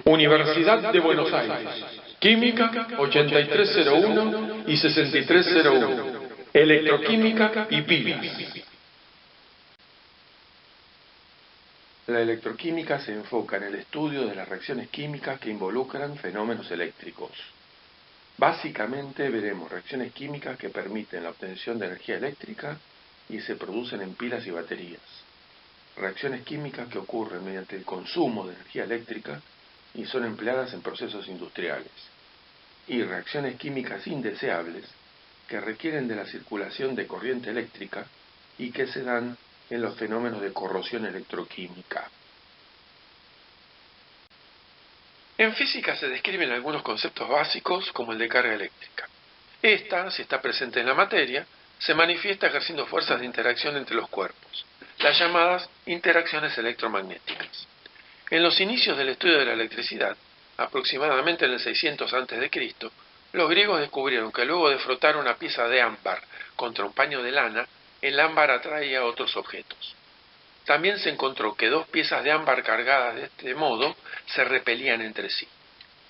Universidad de Buenos Aires. Química 8301 y 6301. Electroquímica y pilas. La electroquímica se enfoca en el estudio de las reacciones químicas que involucran fenómenos eléctricos. Básicamente veremos reacciones químicas que permiten la obtención de energía eléctrica y se producen en pilas y baterías. Reacciones químicas que ocurren mediante el consumo de energía eléctrica y son empleadas en procesos industriales. Y reacciones químicas indeseables que requieren de la circulación de corriente eléctrica y que se dan en los fenómenos de corrosión electroquímica. En física se describen algunos conceptos básicos como el de carga eléctrica. Esta, si está presente en la materia, se manifiesta ejerciendo fuerzas de interacción entre los cuerpos, las llamadas interacciones electromagnéticas. En los inicios del estudio de la electricidad, aproximadamente en el 600 a.C., los griegos descubrieron que luego de frotar una pieza de ámbar contra un paño de lana, el ámbar atraía a otros objetos. También se encontró que dos piezas de ámbar cargadas de este modo se repelían entre sí.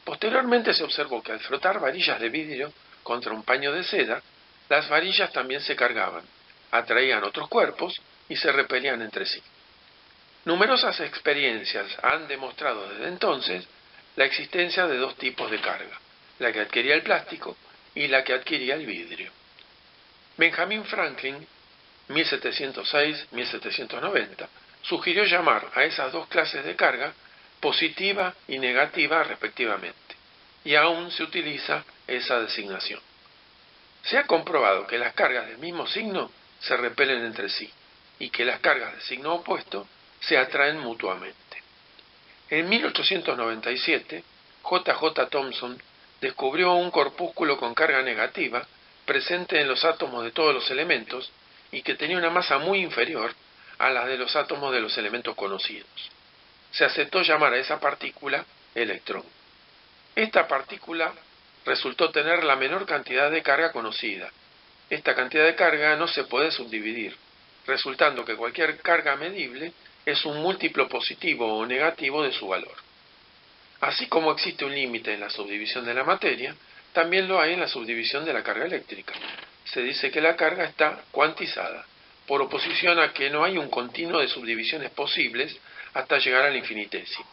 Posteriormente se observó que al frotar varillas de vidrio contra un paño de seda, las varillas también se cargaban, atraían otros cuerpos y se repelían entre sí. Numerosas experiencias han demostrado desde entonces la existencia de dos tipos de carga, la que adquiría el plástico y la que adquiría el vidrio. Benjamin Franklin, 1706-1790, sugirió llamar a esas dos clases de carga positiva y negativa respectivamente, y aún se utiliza esa designación. Se ha comprobado que las cargas del mismo signo se repelen entre sí, y que las cargas de signo opuesto se atraen mutuamente. En 1897, J.J. Thomson descubrió un corpúsculo con carga negativa presente en los átomos de todos los elementos y que tenía una masa muy inferior a la de los átomos de los elementos conocidos. Se aceptó llamar a esa partícula electrón. Esta partícula resultó tener la menor cantidad de carga conocida. Esta cantidad de carga no se puede subdividir, resultando que cualquier carga medible es un múltiplo positivo o negativo de su valor. Así como existe un límite en la subdivisión de la materia, también lo hay en la subdivisión de la carga eléctrica. Se dice que la carga está cuantizada, por oposición a que no hay un continuo de subdivisiones posibles hasta llegar al infinitésimo.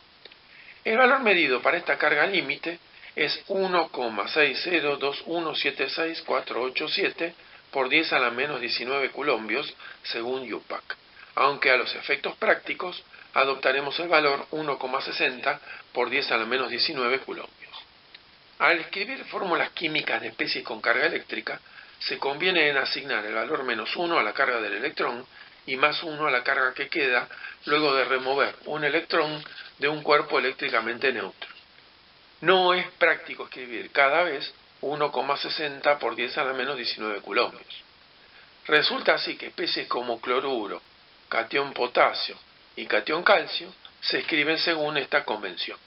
El valor medido para esta carga límite es 1,602176487 por 10 a la menos 19 coulombios, según Yupac, aunque a los efectos prácticos adoptaremos el valor 1,60 por 10 a la menos 19 coulombios. Al escribir fórmulas químicas de especies con carga eléctrica, se conviene en asignar el valor -1 a la carga del electrón y +1 a la carga que queda luego de remover un electrón de un cuerpo eléctricamente neutro. No es práctico escribir cada vez 1,60 por 10 a la menos 19 coulombios. Resulta así que especies como cloruro, catión potasio y catión calcio se escriben según esta convención.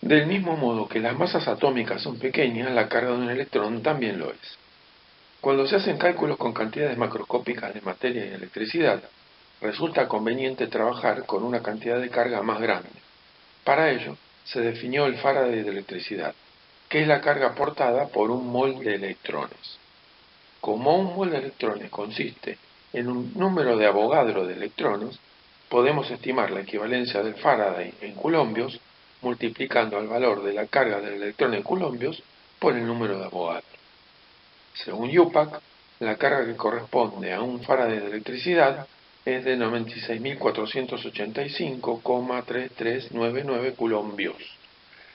Del mismo modo que las masas atómicas son pequeñas, la carga de un electrón también lo es. Cuando se hacen cálculos con cantidades macroscópicas de materia y electricidad, resulta conveniente trabajar con una cantidad de carga más grande. Para ello, se definió el Faraday de electricidad, que es la carga aportada por un mol de electrones. Como un mol de electrones consiste en un número de Avogadro de electrones, podemos estimar la equivalencia del Faraday en coulombios multiplicando el valor de la carga del electrón en coulombios por el número de Avogadro. Según Yupac, la carga que corresponde a un Faraday de electricidad es de 96.485,3399 coulombios,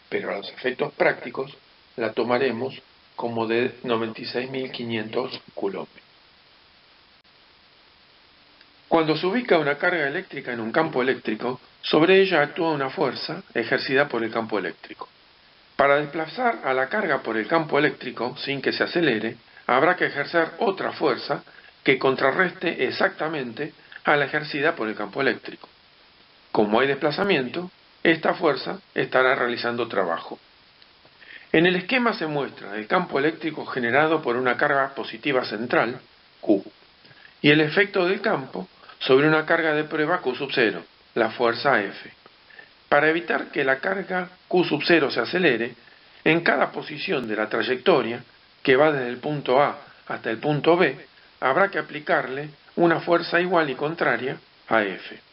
pero a los efectos prácticos la tomaremos como de 96.500 coulombios. Cuando se ubica una carga eléctrica en un campo eléctrico, sobre ella actúa una fuerza ejercida por el campo eléctrico. Para desplazar a la carga por el campo eléctrico sin que se acelere, habrá que ejercer otra fuerza que contrarreste exactamente a la ejercida por el campo eléctrico. Como hay desplazamiento, esta fuerza estará realizando trabajo. En el esquema se muestra el campo eléctrico generado por una carga positiva central, Q, y el efecto del campo sobre una carga de prueba Q sub 0, la fuerza F. Para evitar que la carga Q sub 0 se acelere, en cada posición de la trayectoria, que va desde el punto A hasta el punto B, habrá que aplicarle una fuerza igual y contraria a F.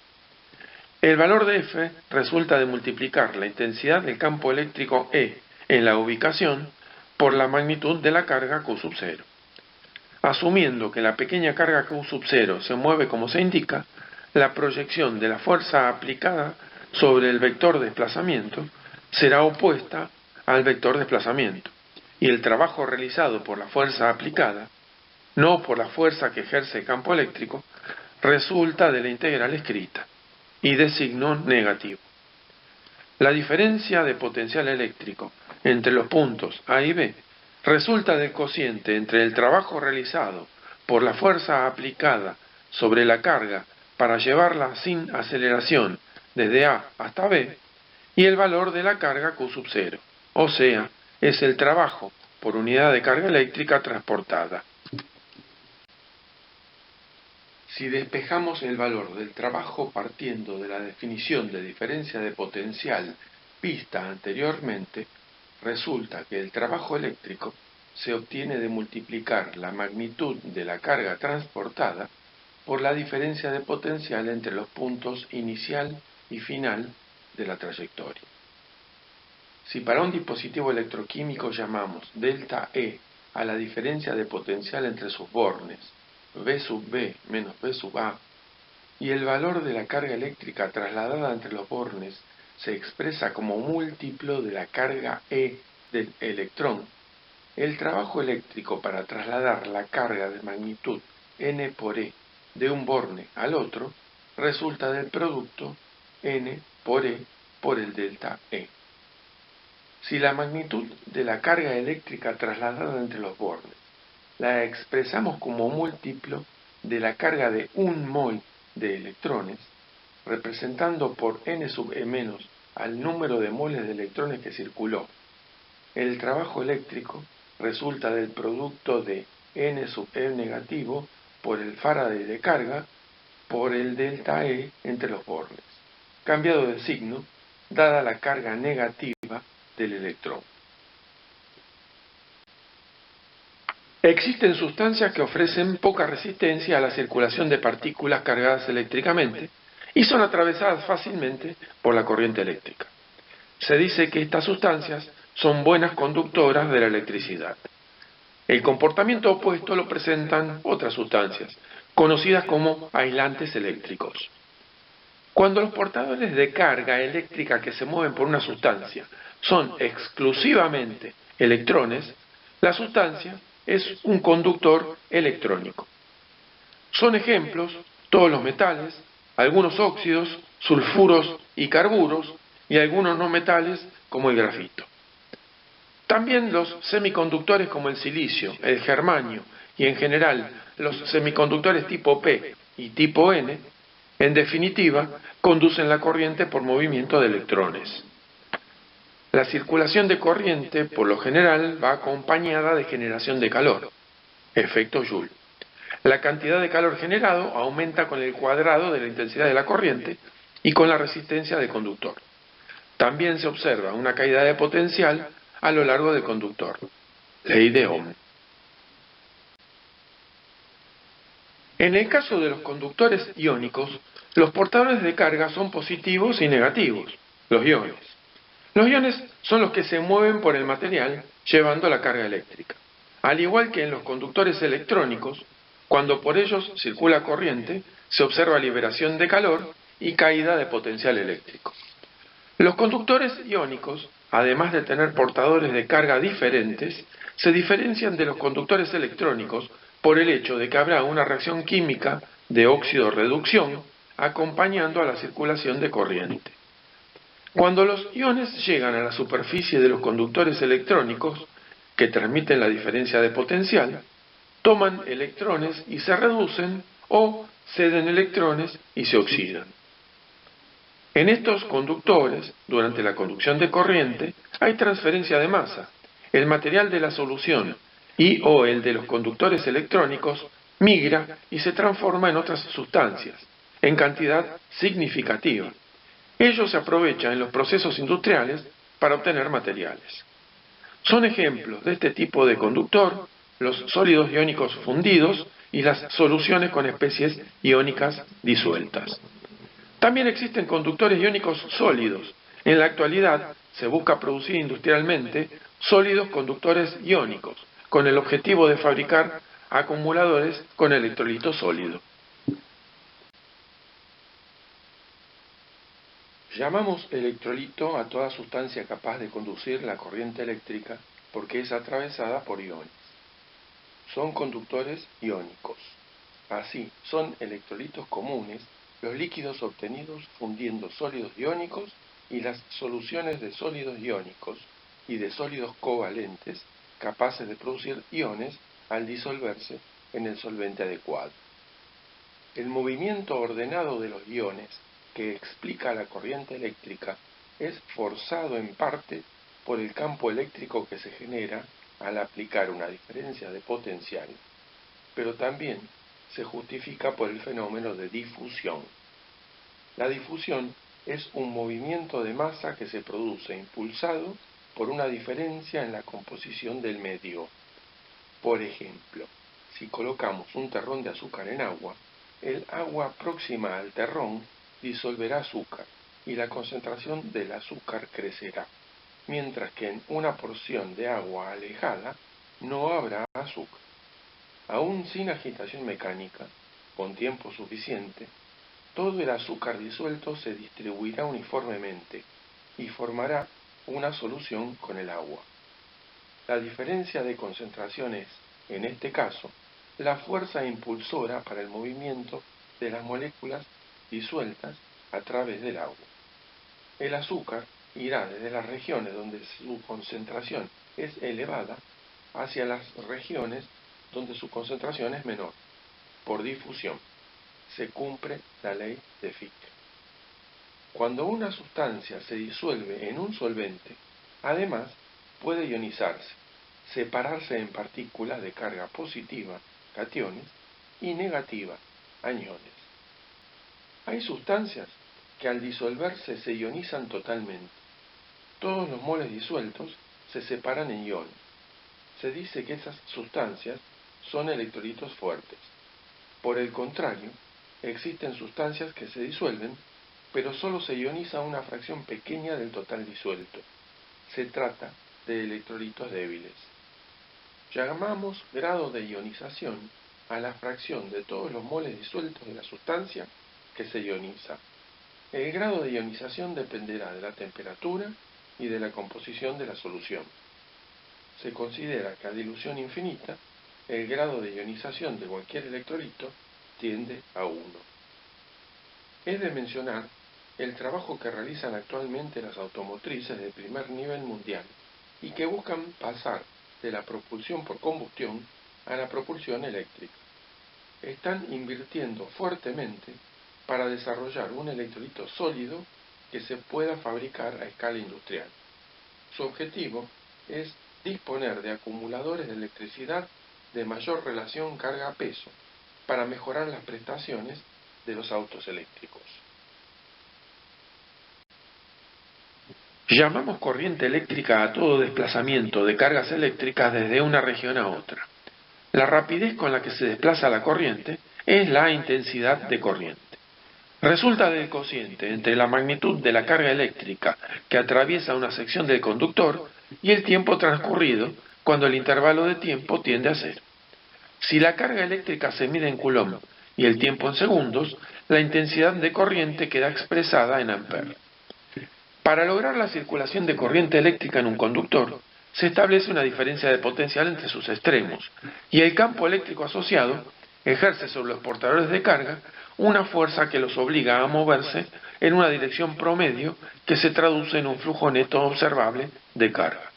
El valor de F resulta de multiplicar la intensidad del campo eléctrico E en la ubicación por la magnitud de la carga Q sub 0. Asumiendo que la pequeña carga Q sub 0 se mueve como se indica, la proyección de la fuerza aplicada sobre el vector desplazamiento será opuesta al vector desplazamiento, y el trabajo realizado por la fuerza aplicada, no por la fuerza que ejerce el campo eléctrico, resulta de la integral escrita, y de signo negativo. La diferencia de potencial eléctrico entre los puntos A y B resulta del cociente entre el trabajo realizado por la fuerza aplicada sobre la carga para llevarla sin aceleración desde A hasta B y el valor de la carga Q sub 0, o sea, es el trabajo por unidad de carga eléctrica transportada. Si despejamos el valor del trabajo partiendo de la definición de diferencia de potencial vista anteriormente, resulta que el trabajo eléctrico se obtiene de multiplicar la magnitud de la carga transportada por la diferencia de potencial entre los puntos inicial y final de la trayectoria. Si para un dispositivo electroquímico llamamos delta E a la diferencia de potencial entre sus bornes, V sub B menos V sub A, y el valor de la carga eléctrica trasladada entre los bornes se expresa como múltiplo de la carga E del electrón, el trabajo eléctrico para trasladar la carga de magnitud N por E de un borne al otro resulta del producto N por E por el delta E. Si la magnitud de la carga eléctrica trasladada entre los bornes la expresamos como múltiplo de la carga de un mol de electrones, representando por n sub e menos al número de moles de electrones que circuló, el trabajo eléctrico resulta del producto de n sub e negativo por el Faraday de carga por el delta E entre los bornes, cambiado de signo dada la carga negativa del electrón. Existen sustancias que ofrecen poca resistencia a la circulación de partículas cargadas eléctricamente y son atravesadas fácilmente por la corriente eléctrica. Se dice que estas sustancias son buenas conductoras de la electricidad. El comportamiento opuesto lo presentan otras sustancias, conocidas como aislantes eléctricos. Cuando los portadores de carga eléctrica que se mueven por una sustancia son exclusivamente electrones, la sustancia es un conductor electrónico. Son ejemplos todos los metales, algunos óxidos, sulfuros y carburos y algunos no metales como el grafito. También los semiconductores como el silicio, el germanio y en general los semiconductores tipo P y tipo N, en definitiva, conducen la corriente por movimiento de electrones. La circulación de corriente, por lo general, va acompañada de generación de calor, efecto Joule. La cantidad de calor generado aumenta con el cuadrado de la intensidad de la corriente y con la resistencia del conductor. También se observa una caída de potencial a lo largo del conductor, ley de Ohm. En el caso de los conductores iónicos, los portadores de carga son positivos y negativos, los iones. Los iones son los que se mueven por el material llevando la carga eléctrica. Al igual que en los conductores electrónicos, cuando por ellos circula corriente, se observa liberación de calor y caída de potencial eléctrico. Los conductores iónicos, además de tener portadores de carga diferentes, se diferencian de los conductores electrónicos por el hecho de que habrá una reacción química de óxido-reducción acompañando a la circulación de corriente. Cuando los iones llegan a la superficie de los conductores electrónicos, que transmiten la diferencia de potencial, toman electrones y se reducen o ceden electrones y se oxidan. En estos conductores, durante la conducción de corriente, hay transferencia de masa. El material de la solución y o el de los conductores electrónicos migra y se transforma en otras sustancias, en cantidad significativa. Ello se aprovecha en los procesos industriales para obtener materiales. Son ejemplos de este tipo de conductor los sólidos iónicos fundidos y las soluciones con especies iónicas disueltas. También existen conductores iónicos sólidos. En la actualidad se busca producir industrialmente sólidos conductores iónicos, con el objetivo de fabricar acumuladores con electrolito sólido. Llamamos electrolito a toda sustancia capaz de conducir la corriente eléctrica porque es atravesada por iones. Son conductores iónicos. Así, son electrolitos comunes los líquidos obtenidos fundiendo sólidos iónicos y las soluciones de sólidos iónicos y de sólidos covalentes capaces de producir iones al disolverse en el solvente adecuado. El movimiento ordenado de los iones que explica la corriente eléctrica es forzado en parte por el campo eléctrico que se genera al aplicar una diferencia de potencial, pero también se justifica por el fenómeno de difusión. La difusión es un movimiento de masa que se produce impulsado por una diferencia en la composición del medio. Por ejemplo, si colocamos un terrón de azúcar en agua, el agua próxima al terrón disolverá azúcar y la concentración del azúcar crecerá, mientras que en una porción de agua alejada no habrá azúcar. Aún sin agitación mecánica, con tiempo suficiente, todo el azúcar disuelto se distribuirá uniformemente y formará una solución con el agua. La diferencia de concentración es, en este caso, la fuerza impulsora para el movimiento de las moléculas disueltas a través del agua. El azúcar irá desde las regiones donde su concentración es elevada hacia las regiones donde su concentración es menor, por difusión. Se cumple la ley de Fick. Cuando una sustancia se disuelve en un solvente, además puede ionizarse, separarse en partículas de carga positiva, cationes, y negativa, aniones. Hay sustancias que al disolverse se ionizan totalmente. Todos los moles disueltos se separan en iones. Se dice que esas sustancias son electrolitos fuertes. Por el contrario, existen sustancias que se disuelven, pero solo se ioniza una fracción pequeña del total disuelto. Se trata de electrolitos débiles. Llamamos grado de ionización a la fracción de todos los moles disueltos de la sustancia que se ioniza. El grado de ionización dependerá de la temperatura y de la composición de la solución. Se considera que a dilución infinita, el grado de ionización de cualquier electrolito tiende a 1. Es de mencionar el trabajo que realizan actualmente las automotrices de primer nivel mundial y que buscan pasar de la propulsión por combustión a la propulsión eléctrica. Están invirtiendo fuertemente para desarrollar un electrolito sólido que se pueda fabricar a escala industrial. Su objetivo es disponer de acumuladores de electricidad de mayor relación carga-peso para mejorar las prestaciones de los autos eléctricos. Llamamos corriente eléctrica a todo desplazamiento de cargas eléctricas desde una región a otra. La rapidez con la que se desplaza la corriente es la intensidad de corriente. Resulta del cociente entre la magnitud de la carga eléctrica que atraviesa una sección del conductor y el tiempo transcurrido cuando el intervalo de tiempo tiende a cero. Si la carga eléctrica se mide en coulomb y el tiempo en segundos, la intensidad de corriente queda expresada en amperes. Para lograr la circulación de corriente eléctrica en un conductor, se establece una diferencia de potencial entre sus extremos, y el campo eléctrico asociado ejerce sobre los portadores de carga una fuerza que los obliga a moverse en una dirección promedio que se traduce en un flujo neto observable de carga.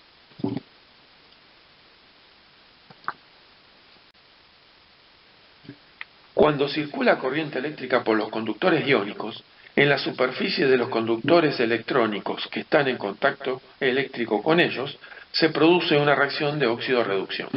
Cuando circula corriente eléctrica por los conductores iónicos, en la superficie de los conductores electrónicos que están en contacto eléctrico con ellos, se produce una reacción de óxido-reducción.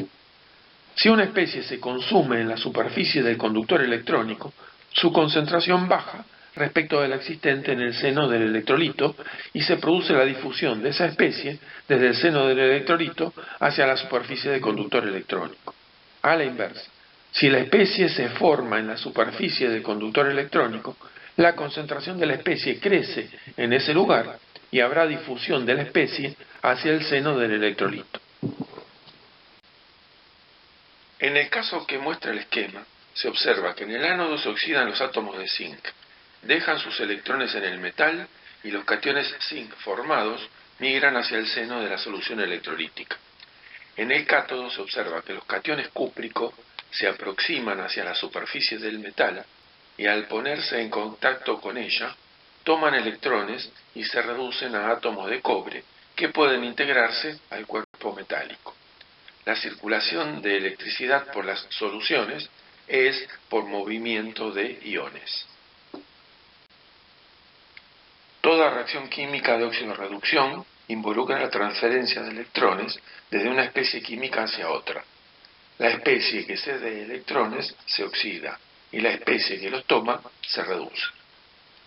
Si una especie se consume en la superficie del conductor electrónico, Su concentración baja respecto de la existente en el seno del electrolito y se produce la difusión de esa especie desde el seno del electrolito hacia la superficie del conductor electrónico. A la inversa, si la especie se forma en la superficie del conductor electrónico, la concentración de la especie crece en ese lugar y habrá difusión de la especie hacia el seno del electrolito. En el caso que muestra el esquema, se observa que en el ánodo se oxidan los átomos de zinc, dejan sus electrones en el metal y los cationes zinc formados migran hacia el seno de la solución electrolítica. En el cátodo se observa que los cationes cúprico se aproximan hacia la superficie del metal y al ponerse en contacto con ella, toman electrones y se reducen a átomos de cobre que pueden integrarse al cuerpo metálico. La circulación de electricidad por las soluciones es por movimiento de iones. Toda reacción química de oxidorreducción involucra la transferencia de electrones desde una especie química hacia otra. La especie que cede electrones se oxida y la especie que los toma se reduce.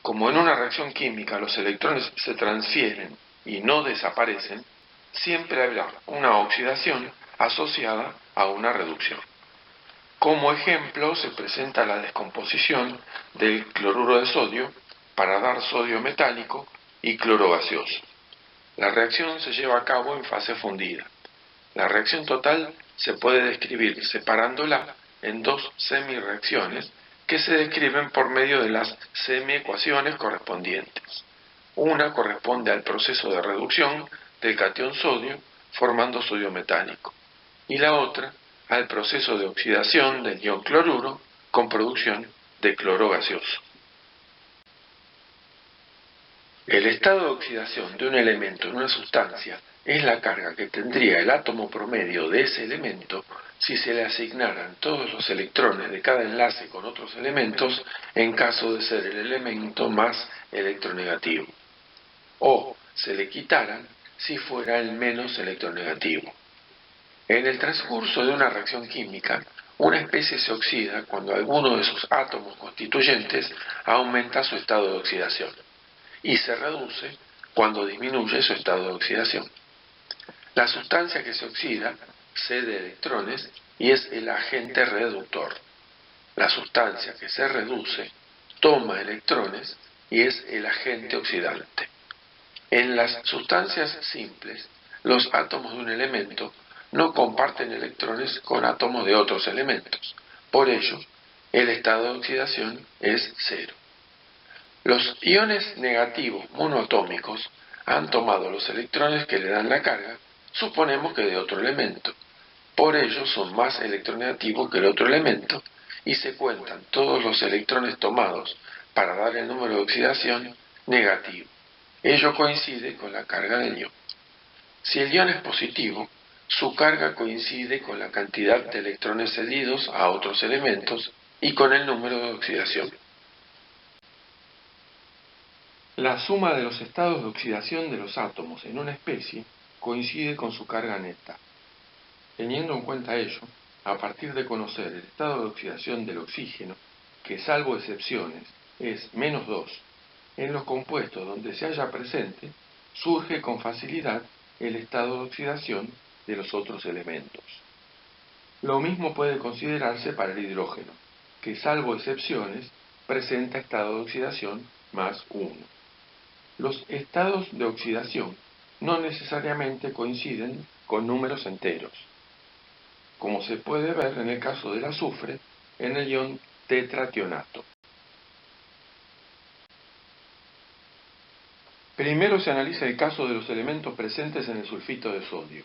Como en una reacción química los electrones se transfieren y no desaparecen, siempre habrá una oxidación asociada a una reducción. Como ejemplo se presenta la descomposición del cloruro de sodio para dar sodio metálico y cloro gaseoso. La reacción se lleva a cabo en fase fundida. La reacción total se puede describir separándola en dos semireacciones que se describen por medio de las semiecuaciones correspondientes. Una corresponde al proceso de reducción del catión sodio formando sodio metálico y la otra al proceso de oxidación del ion cloruro con producción de cloro gaseoso. El estado de oxidación de un elemento en una sustancia es la carga que tendría el átomo promedio de ese elemento si se le asignaran todos los electrones de cada enlace con otros elementos en caso de ser el elemento más electronegativo, o se le quitaran si fuera el menos electronegativo. En el transcurso de una reacción química, una especie se oxida cuando alguno de sus átomos constituyentes aumenta su estado de oxidación y se reduce cuando disminuye su estado de oxidación. La sustancia que se oxida cede electrones y es el agente reductor. La sustancia que se reduce toma electrones y es el agente oxidante. En las sustancias simples, los átomos de un elemento no comparten electrones con átomos de otros elementos. Por ello, el estado de oxidación es cero. Los iones negativos monoatómicos han tomado los electrones que le dan la carga, suponemos que de otro elemento. Por ello son más electronegativos que el otro elemento y se cuentan todos los electrones tomados para dar el número de oxidación negativo. Ello coincide con la carga del ion. Si el ion es positivo, su carga coincide con la cantidad de electrones cedidos a otros elementos y con el número de oxidación. La suma de los estados de oxidación de los átomos en una especie coincide con su carga neta. Teniendo en cuenta ello, a partir de conocer el estado de oxidación del oxígeno, que salvo excepciones es -2, en los compuestos donde se halla presente, surge con facilidad el estado de oxidación de los otros elementos. Lo mismo puede considerarse para el hidrógeno, que salvo excepciones presenta estado de oxidación +1. Los estados de oxidación no necesariamente coinciden con números enteros, como se puede ver en el caso del azufre en el ion tetrationato. Primero se analiza el caso de los elementos presentes en el sulfito de sodio,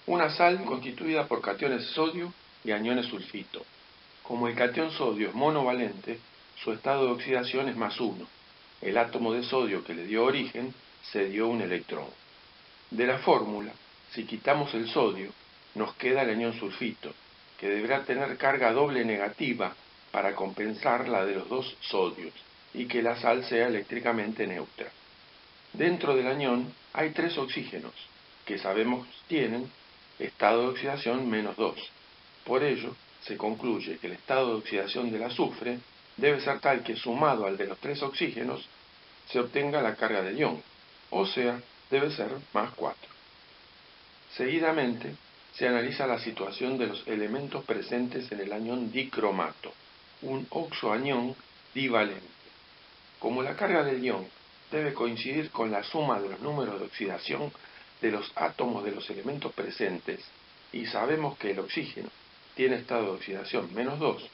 una sal constituida por cationes sodio y aniones sulfito. Como el catión sodio es monovalente, su estado de oxidación es +1. El átomo de sodio que le dio origen cedió un electrón. De la fórmula, si quitamos el sodio, nos queda el anión sulfito, que deberá tener carga doble negativa para compensar la de los dos sodios y que la sal sea eléctricamente neutra. Dentro del anión hay 3 oxígenos, que sabemos tienen estado de oxidación -2. Por ello, se concluye que el estado de oxidación del azufre debe ser tal que sumado al de los 3 oxígenos se obtenga la carga del ion, o sea, debe ser más 4. Seguidamente, se analiza la situación de los elementos presentes en el anión dicromato, un oxoanión divalente. Como la carga del ion debe coincidir con la suma de los números de oxidación de los átomos de los elementos presentes, y sabemos que el oxígeno tiene estado de oxidación -2,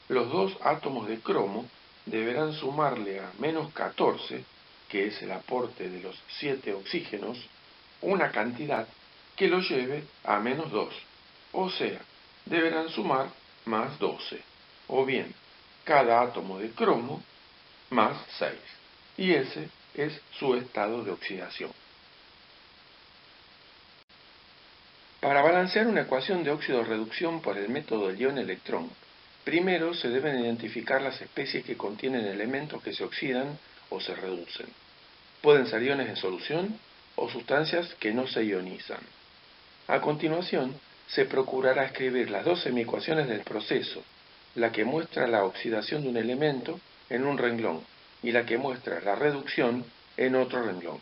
los dos átomos de cromo deberán sumarle a -14, que es el aporte de los 7 oxígenos, una cantidad que lo lleve a -2, o sea, deberán sumar más 12, o bien, cada átomo de cromo más 6, y ese es su estado de oxidación. Para balancear una ecuación de óxido-reducción por el método del ion-electrón, primero se deben identificar las especies que contienen elementos que se oxidan o se reducen. Pueden ser iones en solución o sustancias que no se ionizan. A continuación, se procurará escribir las dos semiecuaciones del proceso, la que muestra la oxidación de un elemento en un renglón y la que muestra la reducción en otro renglón.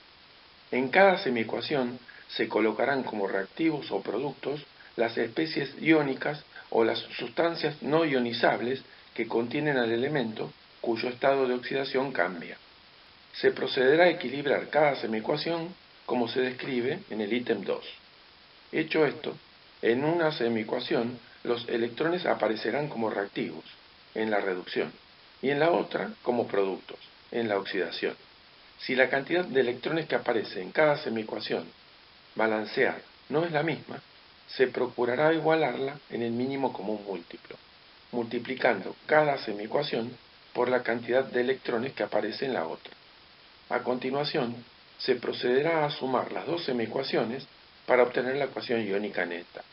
En cada semiecuación se colocarán como reactivos o productos las especies iónicas o las sustancias no ionizables que contienen al elemento cuyo estado de oxidación cambia. Se procederá a equilibrar cada semiecuación como se describe en el ítem 2. Hecho esto, en una semiecuación los electrones aparecerán como reactivos, en la reducción, y en la otra como productos, en la oxidación. Si la cantidad de electrones que aparece en cada semiecuación balanceada no es la misma, se procurará igualarla en el mínimo común múltiplo, multiplicando cada semiecuación por la cantidad de electrones que aparece en la otra. A continuación, se procederá a sumar las dos semiecuaciones para obtener la ecuación iónica neta.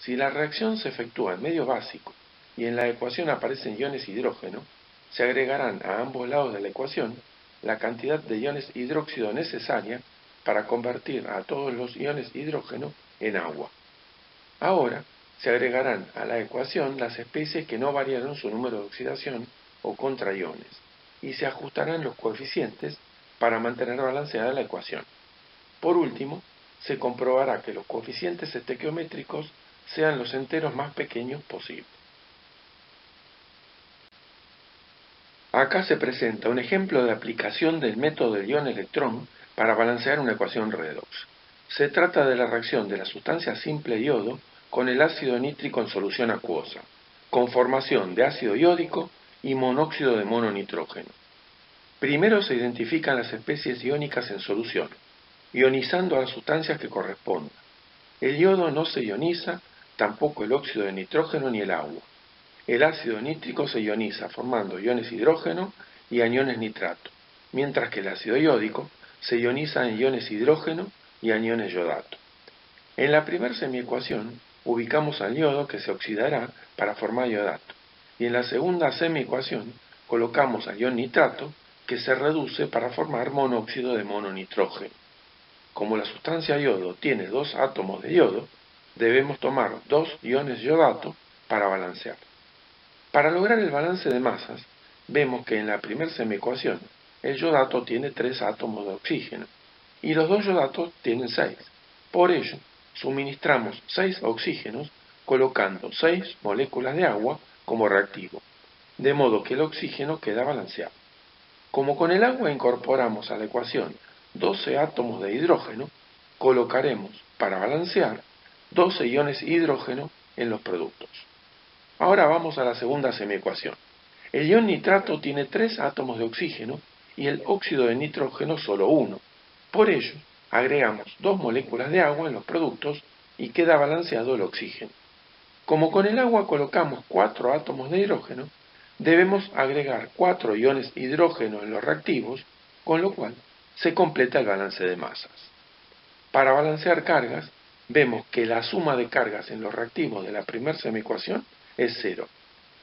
Si la reacción se efectúa en medio básico y en la ecuación aparecen iones hidrógeno, se agregarán a ambos lados de la ecuación la cantidad de iones hidróxido necesaria para convertir a todos los iones hidrógeno en agua. Ahora, se agregarán a la ecuación las especies que no variaron su número de oxidación o contraiones, y se ajustarán los coeficientes para mantener balanceada la ecuación. Por último, se comprobará que los coeficientes estequiométricos sean los enteros más pequeños posibles. Acá se presenta un ejemplo de aplicación del método del ion-electrón para balancear una ecuación redox. Se trata de la reacción de la sustancia simple yodo con el ácido nítrico en solución acuosa, con formación de ácido iódico y monóxido de mononitrógeno. Primero se identifican las especies iónicas en solución, ionizando a las sustancias que correspondan. El yodo no se ioniza, tampoco el óxido de nitrógeno ni el agua. El ácido nítrico se ioniza formando iones hidrógeno y aniones nitrato, mientras que el ácido iódico se ioniza en iones hidrógeno y aniones yodato. En la primera semiecuación ubicamos al yodo que se oxidará para formar yodato, y en la segunda semiecuación colocamos al ion nitrato que se reduce para formar monóxido de mononitrógeno. Como la sustancia yodo tiene dos átomos de yodo, debemos tomar dos iones yodato para balancear. Para lograr el balance de masas, vemos que en la primera semiecuación el yodato tiene 3 átomos de oxígeno y los dos yodatos tienen 6. Por ello, suministramos 6 oxígenos colocando 6 moléculas de agua como reactivo, de modo que el oxígeno queda balanceado. Como con el agua incorporamos a la ecuación 12 átomos de hidrógeno, colocaremos, para balancear, 12 iones hidrógeno en los productos. Ahora vamos a la segunda semiecuación. El ion nitrato tiene 3 átomos de oxígeno y el óxido de nitrógeno solo 1. Por ello, agregamos 2 moléculas de agua en los productos y queda balanceado el oxígeno. Como con el agua colocamos 4 átomos de hidrógeno, debemos agregar 4 iones hidrógeno en los reactivos, con lo cual se completa el balance de masas. Para balancear cargas, vemos que la suma de cargas en los reactivos de la primera semiecuación es 0.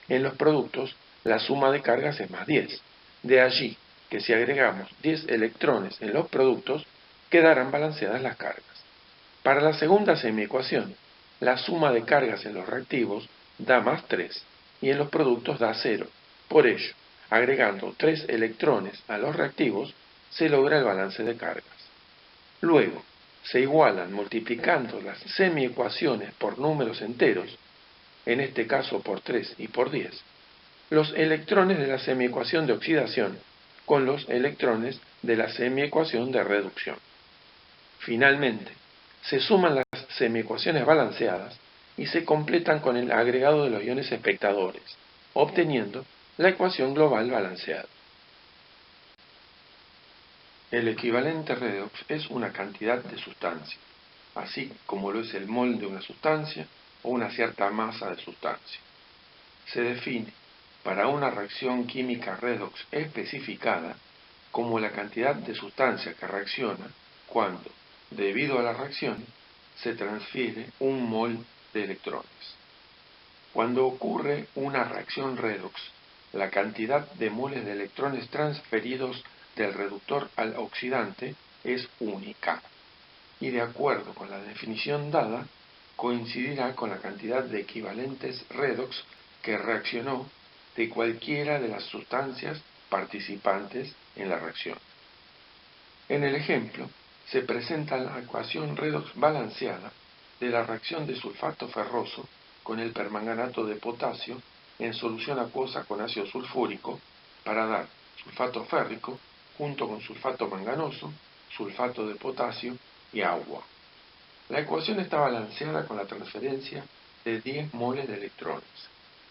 En los productos, la suma de cargas es más 10. De allí que si agregamos 10 electrones en los productos, quedarán balanceadas las cargas. Para la segunda semiecuación, la suma de cargas en los reactivos da más 3 y en los productos da 0. Por ello, Agregando 3 electrones a los reactivos, se logra el balance de cargas. Luego, se igualan multiplicando las semiecuaciones por números enteros, en este caso por 3 y por 10, los electrones de la semiecuación de oxidación con los electrones de la semiecuación de reducción. Finalmente, se suman las semiecuaciones balanceadas y se completan con el agregado de los iones espectadores, obteniendo la ecuación global balanceada. El equivalente redox es una cantidad de sustancia, así como lo es el mol de una sustancia o una cierta masa de sustancia. Se define para una reacción química redox especificada como la cantidad de sustancia que reacciona cuando, debido a la reacción, se transfiere un mol de electrones. Cuando ocurre una reacción redox, la cantidad de moles de electrones transferidos del reductor al oxidante es única y, de acuerdo con la definición dada, coincidirá con la cantidad de equivalentes redox que reaccionó de cualquiera de las sustancias participantes en la reacción. En el ejemplo, se presenta la ecuación redox balanceada de la reacción de sulfato ferroso con el permanganato de potasio en solución acuosa con ácido sulfúrico para dar sulfato férrico junto con sulfato manganoso, sulfato de potasio y agua. La ecuación está balanceada con la transferencia de 10 moles de electrones.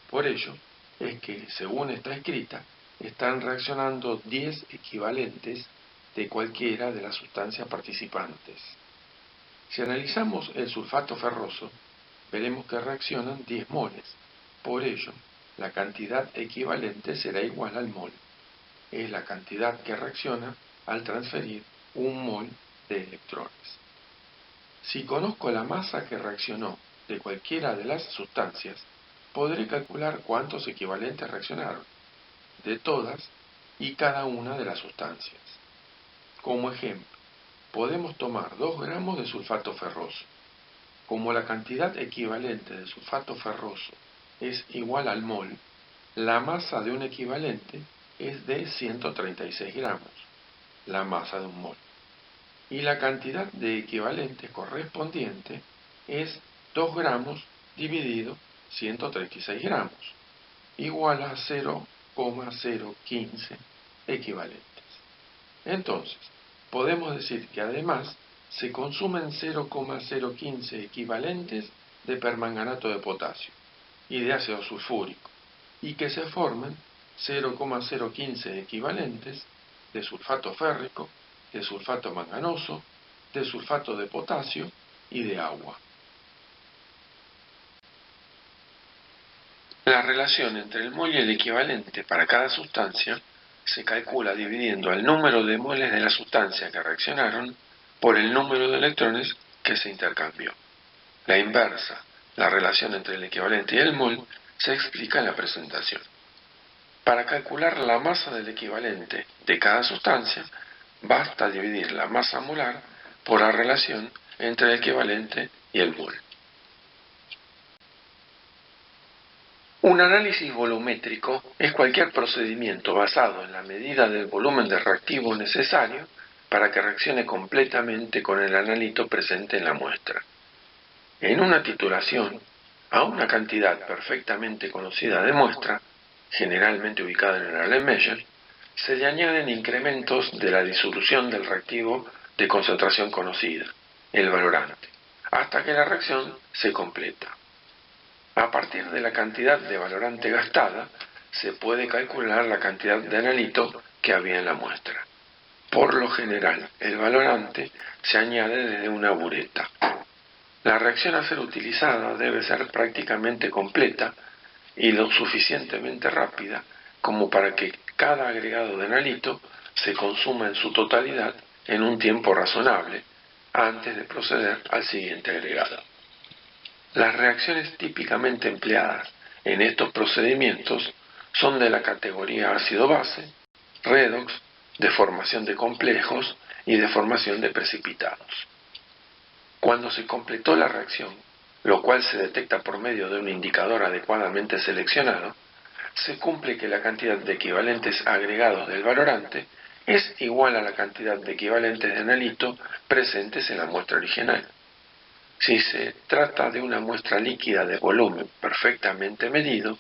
Por ello, es que, según está escrita, están reaccionando 10 equivalentes de cualquiera de las sustancias participantes. Si analizamos el sulfato ferroso, veremos que reaccionan 10 moles. Por ello, la cantidad equivalente será igual al mol. Es la cantidad que reacciona al transferir un mol de electrones. Si conozco la masa que reaccionó de cualquiera de las sustancias, podré calcular cuántos equivalentes reaccionaron de todas y cada una de las sustancias. Como ejemplo, podemos tomar 2 gramos de sulfato ferroso. Como la cantidad equivalente de sulfato ferroso es igual al mol, la masa de un equivalente es de 136 gramos, la masa de un mol. Y la cantidad de equivalente correspondiente es 2 gramos dividido 136 gramos, igual a 0,015 equivalentes. Entonces, podemos decir que además se consumen 0,015 equivalentes de permanganato de potasio y de ácido sulfúrico, y que se forman 0,015 equivalentes de sulfato férrico, de sulfato manganoso, de sulfato de potasio y de agua. La relación entre el mol y el equivalente para cada sustancia se calcula dividiendo el número de moles de la sustancia que reaccionaron por el número de electrones que se intercambió. La inversa, la relación entre el equivalente y el mol, se explica en la presentación. Para calcular la masa del equivalente de cada sustancia, basta dividir la masa molar por la relación entre el equivalente y el mol. Un análisis volumétrico es cualquier procedimiento basado en la medida del volumen de reactivo necesario para que reaccione completamente con el analito presente en la muestra. En una titulación, a una cantidad perfectamente conocida de muestra, generalmente ubicada en el Erlenmeyer, se le añaden incrementos de la disolución del reactivo de concentración conocida, el valorante, hasta que la reacción se completa. A partir de la cantidad de valorante gastada, se puede calcular la cantidad de analito que había en la muestra. Por lo general, el valorante se añade desde una bureta. La reacción a ser utilizada debe ser prácticamente completa y lo suficientemente rápida como para que cada agregado de analito se consuma en su totalidad en un tiempo razonable antes de proceder al siguiente agregado. Las reacciones típicamente empleadas en estos procedimientos son de la categoría ácido-base, redox, de formación de complejos y de formación de precipitados. Cuando se completó la reacción, lo cual se detecta por medio de un indicador adecuadamente seleccionado, se cumple que la cantidad de equivalentes agregados del valorante es igual a la cantidad de equivalentes de analito presentes en la muestra original. Si se trata de una muestra líquida de volumen perfectamente medido,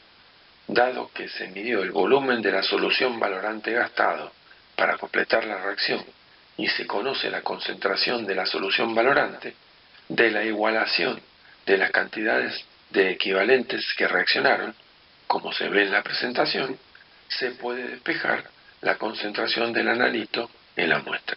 dado que se midió el volumen de la solución valorante gastado para completar la reacción y se conoce la concentración de la solución valorante, de la igualación de las cantidades de equivalentes que reaccionaron, como se ve en la presentación, se puede despejar la concentración del analito en la muestra.